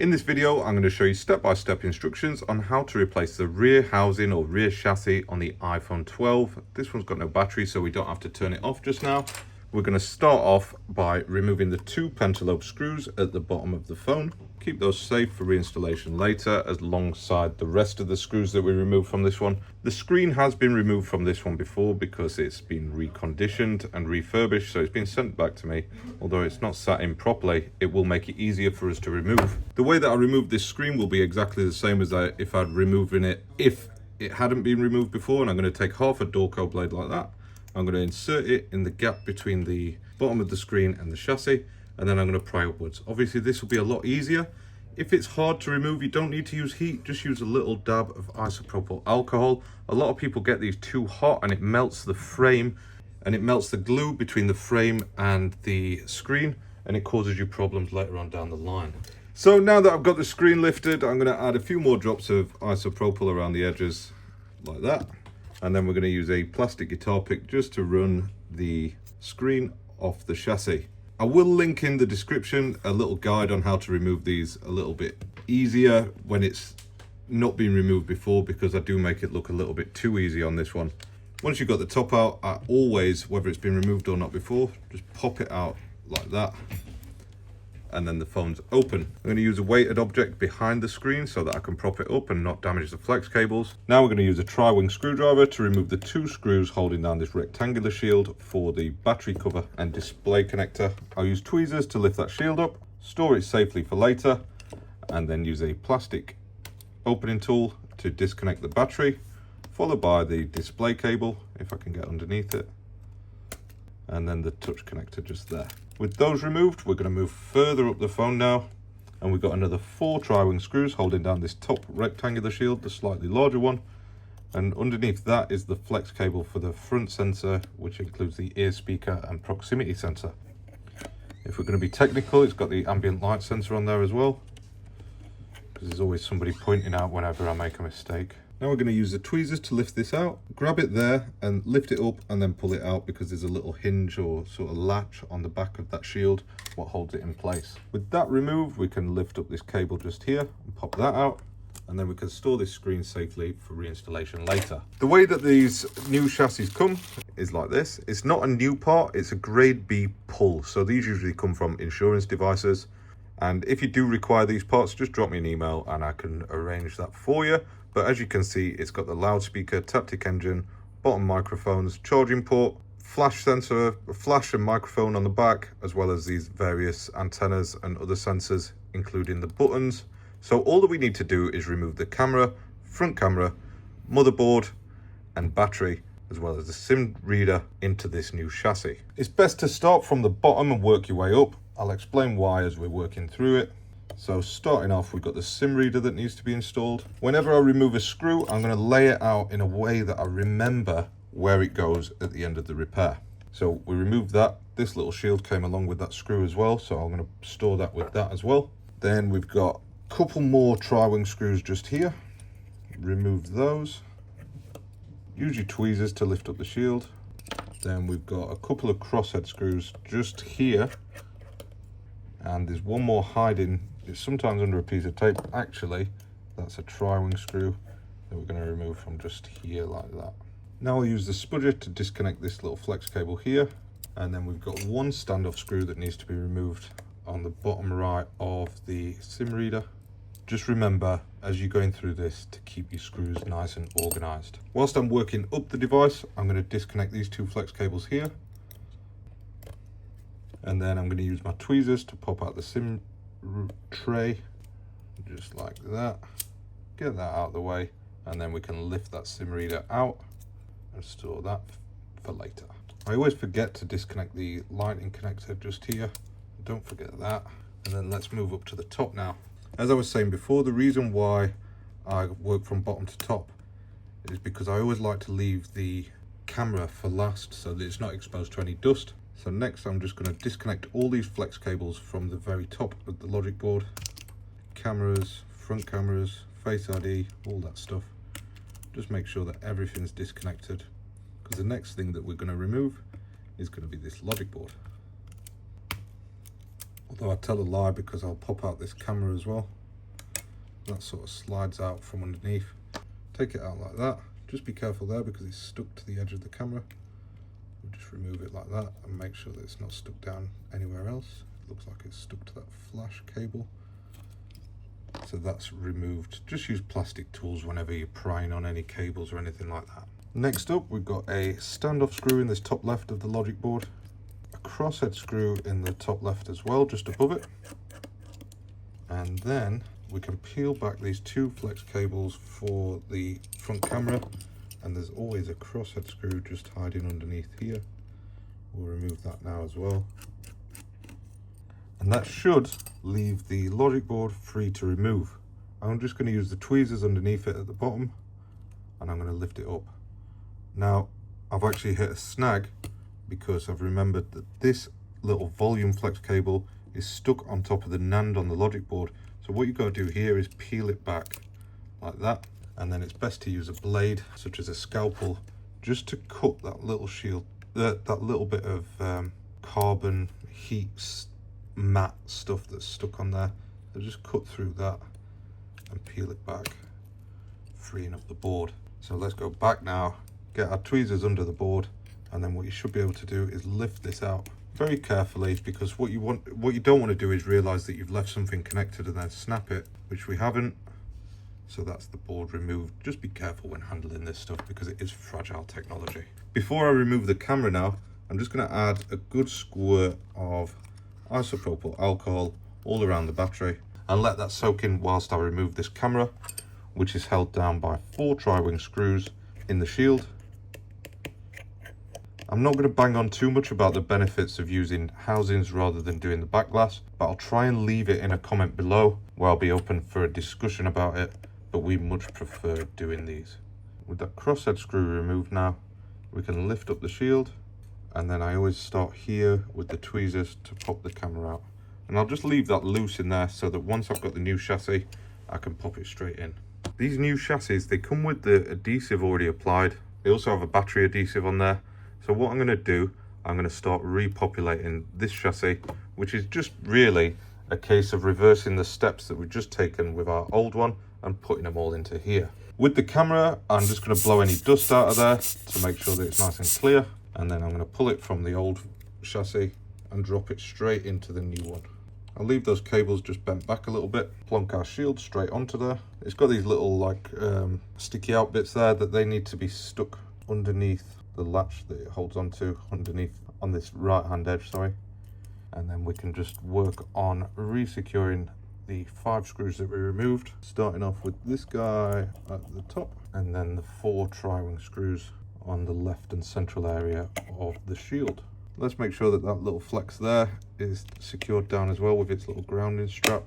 In this video, I'm going to show you step-by-step instructions on how to replace the rear housing or rear chassis on the iPhone 12. This one's got no battery, so we don't have to turn it off just now. We're going to start off by removing the two pentalobe screws at the bottom of the phone. Keep those safe for reinstallation later, alongside the rest of the screws that we removed from this one. The screen has been removed from this one before because it's been reconditioned and refurbished, so it's been sent back to me. Although it's not sat in properly, it will make it easier for us to remove. The way that I removed this screen will be exactly the same as if I'd removed it if it hadn't been removed before. And I'm going to take half a Dorco blade like that. I'm going to insert it in the gap between the bottom of the screen and the chassis, and then I'm going to pry upwards. Obviously this will be a lot easier. If it's hard to remove, you don't need to use heat, just use a little dab of isopropyl alcohol. A lot of people get these too hot and it melts the frame and it melts the glue between the frame and the screen, and it causes you problems later on down the line. So now that I've got the screen lifted, I'm going to add a few more drops of isopropyl around the edges like that. And then we're going to use a plastic guitar pick just to run the screen off the chassis. I will link in the description a little guide on how to remove these a little bit easier when it's not been removed before, because I do make it look a little bit too easy on this one. Once you've got the top out, I always, whether it's been removed or not before, just pop it out like that. And then the phone's open. I'm going to use a weighted object behind the screen so that I can prop it up and not damage the flex cables. Now we're going to use a tri-wing screwdriver to remove the two screws holding down this rectangular shield for the battery cover and display connector. I'll use tweezers to lift that shield up, store it safely for later, and then use a plastic opening tool to disconnect the battery, followed by the display cable, if I can get underneath it, and then the touch connector just there. With those removed, we're going to move further up the phone now, and we've got another 4 tri-wing screws holding down this top rectangular shield, the slightly larger one, and underneath that is the flex cable for the front sensor, which includes the ear speaker and proximity sensor. If we're going to be technical, it's got the ambient light sensor on there as well, because there's always somebody pointing out whenever I make a mistake. Now we're going to use the tweezers to lift this out. Grab it there and lift it up and then pull it out, because there's a little hinge or sort of latch on the back of that shield what holds it in place. With that removed, we can lift up this cable just here and pop that out, and then we can store this screen safely for reinstallation later. The way that these new chassis come is like this. It's not a new part, it's a grade B pull. So these usually come from insurance devices. And if you do require these parts, just drop me an email and I can arrange that for you. But as you can see, it's got the loudspeaker, Taptic engine, bottom microphones, charging port, flash sensor, flash and microphone on the back, as well as these various antennas and other sensors, including the buttons. So all that we need to do is remove the camera, front camera, motherboard and battery, as well as the SIM reader into this new chassis. It's best to start from the bottom and work your way up. I'll explain why as we're working through it. So starting off, we've got the SIM reader that needs to be installed. Whenever I remove a screw, I'm going to lay it out in a way that I remember where it goes at the end of the repair. So we removed that. This little shield came along with that screw as well, so I'm going to store that with that as well. Then we've got a couple more tri-wing screws just here. Remove those. Use your tweezers to lift up the shield. Then we've got a couple of crosshead screws just here. And there's one more hiding. It's sometimes under a piece of tape. Actually, that's a tri-wing screw that we're going to remove from just here like that. Now I'll use the spudger to disconnect this little flex cable here. And then we've got one standoff screw that needs to be removed on the bottom right of the SIM reader. Just remember, as you're going through this, to keep your screws nice and organized. Whilst I'm working up the device, I'm going to disconnect these 2 flex cables here. And then I'm going to use my tweezers to pop out the SIM tray, just like that. Get that out of the way, and then we can lift that SIM reader out and store that for later. I always forget to disconnect the lightning connector just here. Don't forget that. And then let's move up to the top now. As I was saying before, the reason why I work from bottom to top is because I always like to leave the camera for last so that it's not exposed to any dust. So next I'm just going to disconnect all these flex cables from the very top of the logic board. Cameras, front cameras, Face ID, all that stuff. Just make sure that everything's disconnected, because the next thing that we're going to remove is going to be this logic board. Although I tell a lie, because I'll pop out this camera as well. that sort of slides out from underneath. Take it out like that. Just be careful there because it's stuck to the edge of the camera. We'll just remove it like that and make sure that it's not stuck down anywhere else. It looks like it's stuck to that flash cable. So that's removed. Just use plastic tools whenever you're prying on any cables or anything like that. Next up, we've got a standoff screw in this top left of the logic board, a crosshead screw in the top left as well, just above it. And then we can peel back these two flex cables for the front camera, and there's always a crosshead screw just hiding underneath here. We'll remove that now as well. And that should leave the logic board free to remove. I'm just going to use the tweezers underneath it at the bottom, and I'm going to lift it up. Now, I've actually hit a snag because I've remembered that this little volume flex cable is stuck on top of the NAND on the logic board. So what you've got to do here is peel it back like that, and then it's best to use a blade such as a scalpel just to cut that little shield, that little bit of carbon heat matte stuff that's stuck on there. So just cut through that and peel it back, freeing up the board. So let's go back now, get our tweezers under the board, and then what you should be able to do is lift this out very carefully, because what you don't want to do is realize that you've left something connected and then snap it, which we haven't. So that's the board removed. Just be careful when handling this stuff because it is fragile technology. Before I remove the camera now, I'm just going to add a good squirt of isopropyl alcohol all around the battery and let that soak in whilst I remove this camera, which is held down by 4 tri-wing screws in the shield. I'm not going to bang on too much about the benefits of using housings rather than doing the back glass, but I'll try and leave it in a comment below where I'll be open for a discussion about it, but we much prefer doing these. With that crosshead screw removed now, we can lift up the shield, and then I always start here with the tweezers to pop the camera out. And I'll just leave that loose in there so that once I've got the new chassis, I can pop it straight in. These new chassis, they come with the adhesive already applied. They also have a battery adhesive on there. So what I'm going to do, I'm going to start repopulating this chassis, which is just really a case of reversing the steps that we've just taken with our old one and putting them all into here. With the camera, I'm just going to blow any dust out of there to make sure that it's nice and clear. And then I'm going to pull it from the old chassis and drop it straight into the new one. I'll leave those cables just bent back a little bit, plonk our shield straight onto there. It's got these little like sticky out bits there that they need to be stuck underneath the latch that it holds onto, underneath on this right hand edge, sorry. And then we can just work on resecuring the 5 screws that we removed, starting off with this guy at the top and then the 4 tri-wing screws on the left and central area of the shield. Let's make sure that that little flex there is secured down as well with its little grounding strap,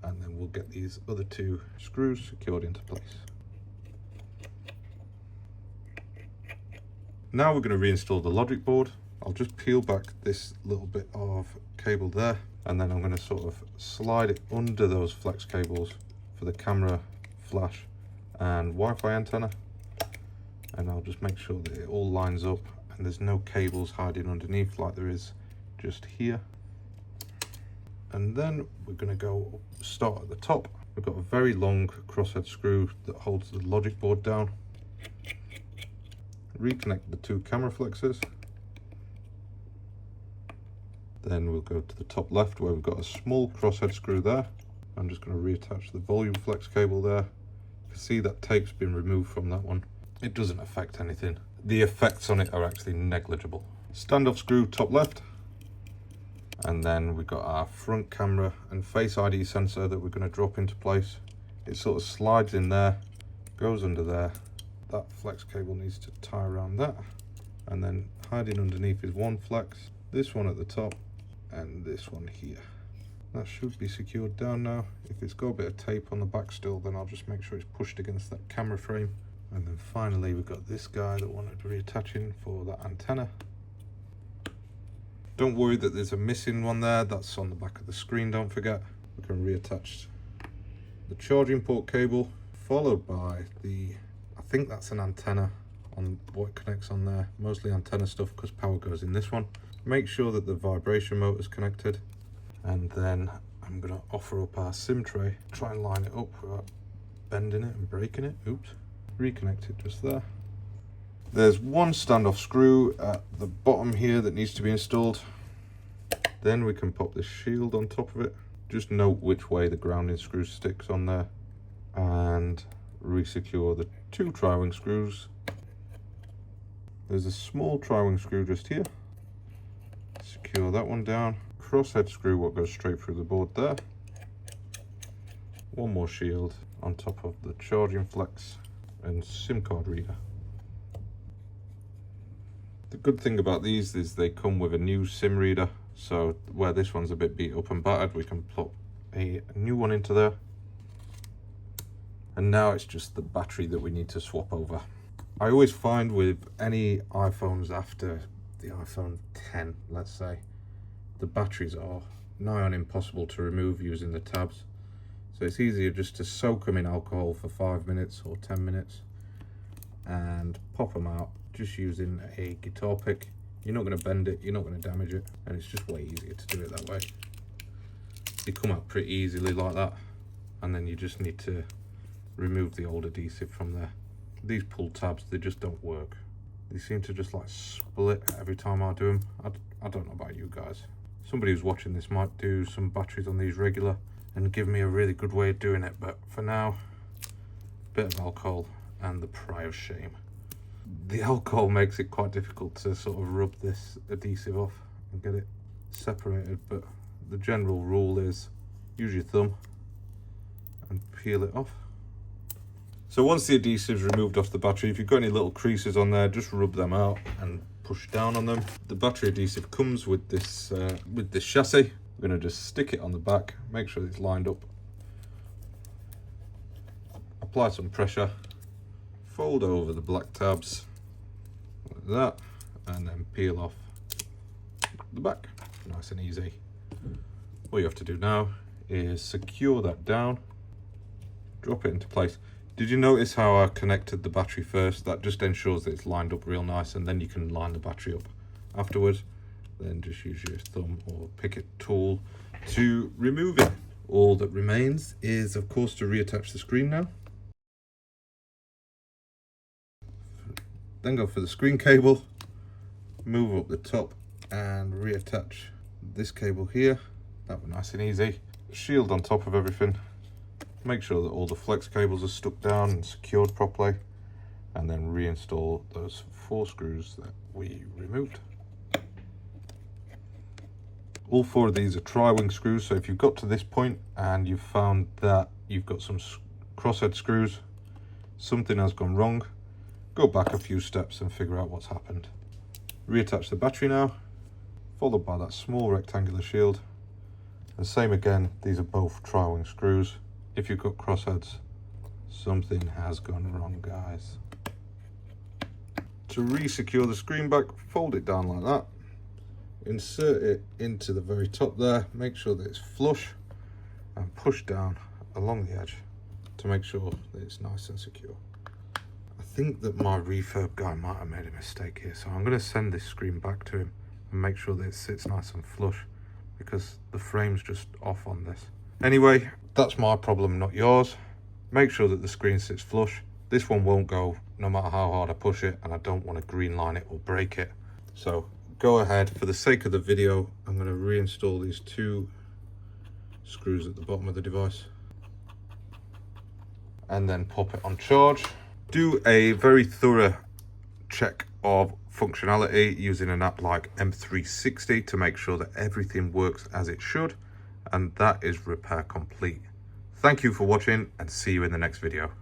and then we'll get these other 2 screws secured into place. Now we're going to reinstall the logic board. I'll just peel back this little bit of cable there, and then I'm going to sort of slide it under those flex cables for the camera, flash and Wi-Fi antenna, and I'll just make sure that it all lines up and there's no cables hiding underneath like there is just here. And then we're going to go start at the top. We've got a very long crosshead screw that holds the logic board down. Reconnect the 2 camera flexes. Then we'll go to the top left where we've got a small crosshead screw there. I'm just going to reattach the volume flex cable there. You can see that tape's been removed from that one. It doesn't affect anything. The effects on it are actually negligible. Standoff screw top left. And then we've got our front camera and face ID sensor that we're going to drop into place. It sort of slides in there, goes under there. That flex cable needs to tie around that. And then hiding underneath is 1 flex, this one at the top, and this one here. That should be secured down now. If it's got a bit of tape on the back still, then I'll just make sure it's pushed against that camera frame. And then finally we've got this guy that wanted reattaching for that antenna. Don't worry that there's a missing one there, that's on the back of the screen, don't forget. We can reattach the charging port cable, followed by the, I think that's an antenna on what connects on there, mostly antenna stuff because power goes in this one. Make sure that the vibration motor is connected, and then I'm going to offer up our SIM tray, try and line it up without bending it and breaking it. Oops. Reconnect it just there. There's one standoff screw at the bottom here that needs to be installed. Then we can pop the shield on top of it. Just note which way the grounding screw sticks on there. And resecure the two tri-wing screws. There's a small tri-wing screw just here. Secure that one down. Crosshead screw what goes straight through the board there. One more shield on top of the charging flex and SIM card reader. The good thing about these is they come with a new SIM reader, so where this one's a bit beat up and battered, we can plop a new one into there. And now it's just the battery that we need to swap over. I always find with any iPhones after the iPhone 10, let's say, the batteries are nigh on impossible to remove using the tabs. So it's easier just to soak them in alcohol for 5 minutes or 10 minutes and pop them out just using a guitar pick. You're not going to bend it, you're not going to damage it, and it's just way easier to do it that way. They come out pretty easily like that, and then you just need to remove the old adhesive from there. These pull tabs, they just don't work. They seem to just like split every time I do them. I don't know about you guys. Somebody who's watching this might do some batteries on these regular and give me a really good way of doing it, but for now, a bit of alcohol and the cry of shame. The alcohol makes it quite difficult to sort of rub this adhesive off and get it separated, but the general rule is use your thumb and peel it off. So once the adhesive's removed off the battery, if you've got any little creases on there, just rub them out and push down on them. The battery adhesive comes with this chassis. We're going to just stick it on the back, make sure it's lined up, apply some pressure, fold over the black tabs like that, and then peel off the back. Nice and easy. All you have to do now is secure that down, drop it into place. Did you notice how I connected the battery first? That just ensures that it's lined up real nice, and then you can line the battery up afterwards. Then just use your thumb or Picket tool to remove it. All that remains is, of course, to reattach the screen now. Then go for the screen cable, move up the top and reattach this cable here. That was nice and easy. Shield on top of everything. Make sure that all the flex cables are stuck down and secured properly, and then reinstall those 4 screws that we removed. All 4 of these are tri-wing screws, so if you've got to this point and you've found that you've got some crosshead screws, something has gone wrong, go back a few steps and figure out what's happened. Reattach the battery now, followed by that small rectangular shield. And same again, these are both tri-wing screws. If you've got crossheads, something has gone wrong, guys. To re-secure the screen back, fold it down like that. Insert it into the very top there, make sure that it's flush, and push down along the edge to make sure that it's nice and secure. I think that my refurb guy might have made a mistake here, so I'm going to send this screen back to him and make sure that it sits nice and flush, because the frame's just off on this. Anyway, that's my problem, not yours. Make sure that the screen sits flush. This one won't go no matter how hard I push it, and I don't want to green line it or break it. So go ahead, for the sake of the video, I'm going to reinstall these 2 screws at the bottom of the device and then pop it on charge. Do a very thorough check of functionality using an app like M360 to make sure that everything works as it should, and that is repair complete. Thank you for watching, and see you in the next video.